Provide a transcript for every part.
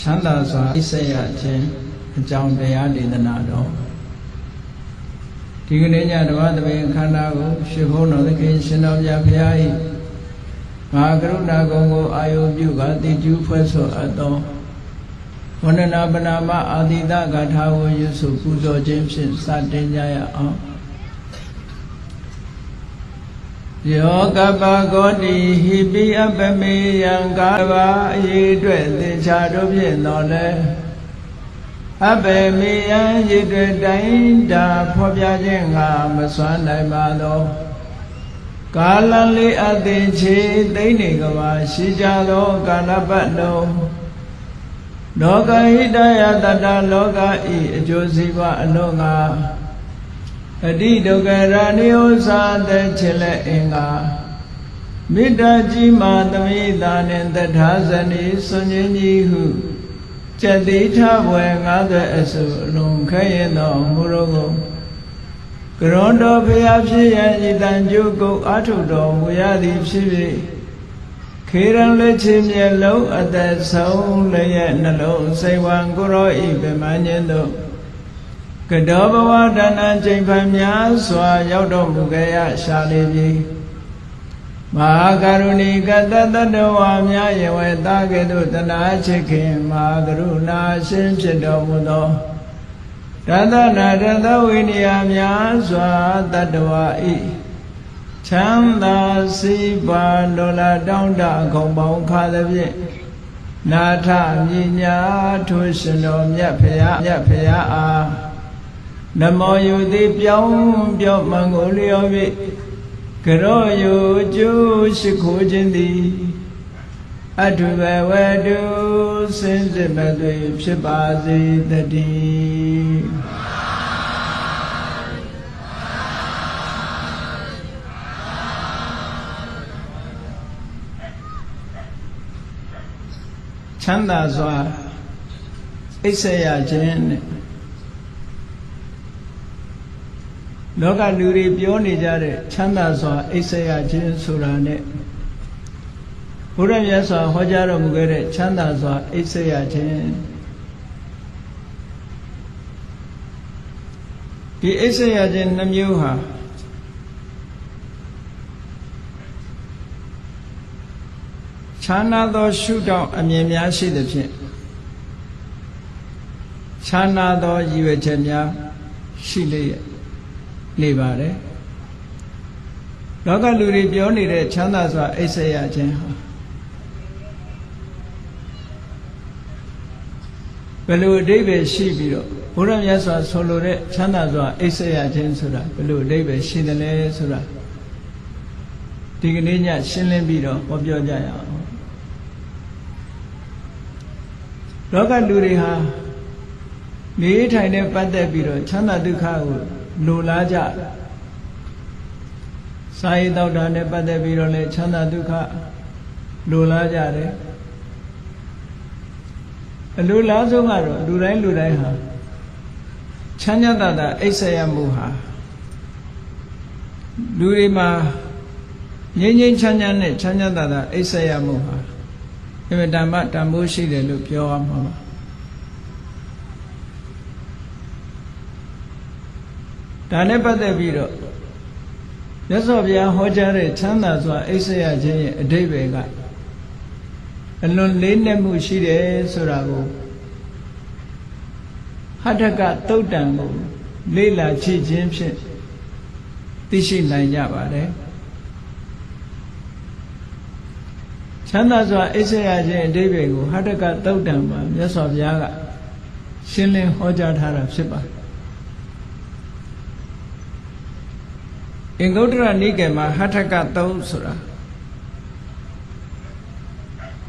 ချမ်းသာစွာအိပ်ရခြင်းအကြောင်းတရားဒေသနာတော်ဒီကနေ့ညဓမ္မသဘင်ခန္ဓာကိုရှင်ဘုန်းတော်သခင်ရှင်တော်မြတ်ဘုရား၏မဟာကရုဏာကုံကိုအာယုပြုကတိကျူးဖွဲ့ဆိုအပ်သောဝန္ဒနာပနာမအာတိတဂါထာကိုရွတ်ဆိုပူဇော်ခြင်းဖြင့်စတင်ကြရအောင်ယောကပကောတိဟိပိအပမေယံကာဘာအရေးအတွက်သင်္ချာတို့ဖြင့်တော်လဲအပမေယံရည်တွေတိုင်းတာဖော်ပြခြင်းကမစွမ်းနိုင်ပါသောကာလလေးအသင်ချေသိမ့်နေကဘာရှိကြသောကာလပတ်လုံးလောကဟိတယတတလောကဤအကျိုးစီးပွားအလုံးငါအတိဒုက္ခရာနိဥ္စာတဲ့ချစ်လက်အင်္ဂါမေတ္တာကြီးမာသမိတာနှင့်တထာဇနီစွန်ခြင်းကြီးဟုကျက်တိထဘွယ်50အစုအလုံးခဲရင်တော်မူရောကိုကရွန်တော်ဖျားဖြစ်ရန်ဤတန်ကျုပ်ကိုအာထုတော်မူရသည်ဖြစ်၍ခေရန်လက်ချင်းမျက်လုံးအသက်ဆုံးလျက်နှလုံးစိတ်ဝံကိုရောဤဗမန်းခြင်းတို့ကတောဘဝတဏ္ဍချိန်ဖန်များစွာရောက်တော်မူကြရရှာလေပြီမဟာကရုဏီကတတတဝါများယဝေတာကဲ့သို့တနာချစ်ခင်မဟာကရုဏာရှင်ဖြစ်တော်မူသောတသနာတသဝိနည်းများစွာတတ္တဝါဤချမ်းသာစီးပါလောလာတောင်းတခုံပေါင်းခါသဖြင့်နာထမြညာထိုရှင်တော်မြတ်ဖရာအားနမောယုတိပြောင်းပြော့မှန်ကိုလျော်၍ကရောယုကျိုးရှိခိုးခြင်းသည်အထုဘဝတုစင်စစ်မသွေဖြစ်ပါစေတည်းချမ်းသာစွာအိပ်ဆက်ရခြင်းနဲ့လောကလူတွေပြောနေကြတဲ့ချမ်းသာစွာအိပ်ဆက်ရခြင်းဆိုတာနဲ့ဘုရားမြတ်စွာဟောကြားတော်မူခဲ့တဲ့ချမ်းသာစွာအိပ်ဆက်ရခြင်းဒီအိပ်ဆက်ရခြင်းနှမျိုးဟာခြားနာသောရှုထောင့်အမြင်များရှိသဖြင့်ခြားနာသောရည်ရွယ်ချက်များရှိလျက်နေပါတယ်လောကလူတွေပြောနေတဲ့ချမ်းသာစွာအိပ်ဆက်ရခြင်းဟာဘယ်လိုအဓိပ္ပာယ်ရှိပြီးတော့ဘုရားမြတ်စွာဆိုလိုတဲ့ချမ်းသာစွာအိပ်ဆက်ရခြင်းဆိုတာဘယ်လိုအဓိပ္ပာယ်ရှိတယ်လဲဆိုတာဒီကနေ့ညရှင်းလင်းပြီးတော့ဟောပြောကြရအောင်လောကလူတွေဟာနေထိုင်နဲ့ပတ်သက်ပြီးတော့ချမ်းသာဒုက္ခကိုလိုလားကြစာရေးတောက်တာနဲ့ပတ်သက်ပြီးတော့လည်းချမ်းသာဒုက္ခလိုလားကြတယ်အလိုလားဆုံးကတော့လူတိုင်းဟာချမ်းသာတာအိပ်ဆက်ရမှုဟာလူတွေမှာငြိမ်းငြိမ်းချမ်းချမ်းနဲ့ချမ်းသာတာအိပ်ဆက်ရမှုဟာအမြဲတမ်းတန်ဖိုးရှိတယ်လို့ပြောရမှာပါဒါနဲ့ပတ်သက်ပြီးတော့မြတ်စွာဘုရားဟောကြားတဲ့ချမ်းသာစွာအိပ်ဆက်ရခြင်းရဲ့အဓိပ္ပာယ်ကအလွန်လေးနက်မှုရှိတယ်ဆိုတာကိုဟဋ္ဌကသုတ်တံကိုလေ့လာကြည့်ခြင်းဖြင့်သိရှိနိုင်ကြပါတယ်ချမ်းသာစွာအိပ်ဆက်ရခြင်းအဓိပ္ပာယ်ကိုဟဋ္ဌကသုတ်တံမှာမြတ်စွာဘုရားကရှင်းလင်းဟောကြားထားတာဖြစ်ပါတယ်အင်္ဂုတ္တရနိကေမှာဟဋ္ဌကသုတ်ဆိုတာ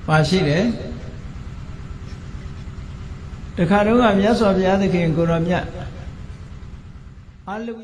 ပါရှိတယ်တခါတော့ကမြတ်စွာဘုရားသခင်ကိုရောမြတ်အာလဝီ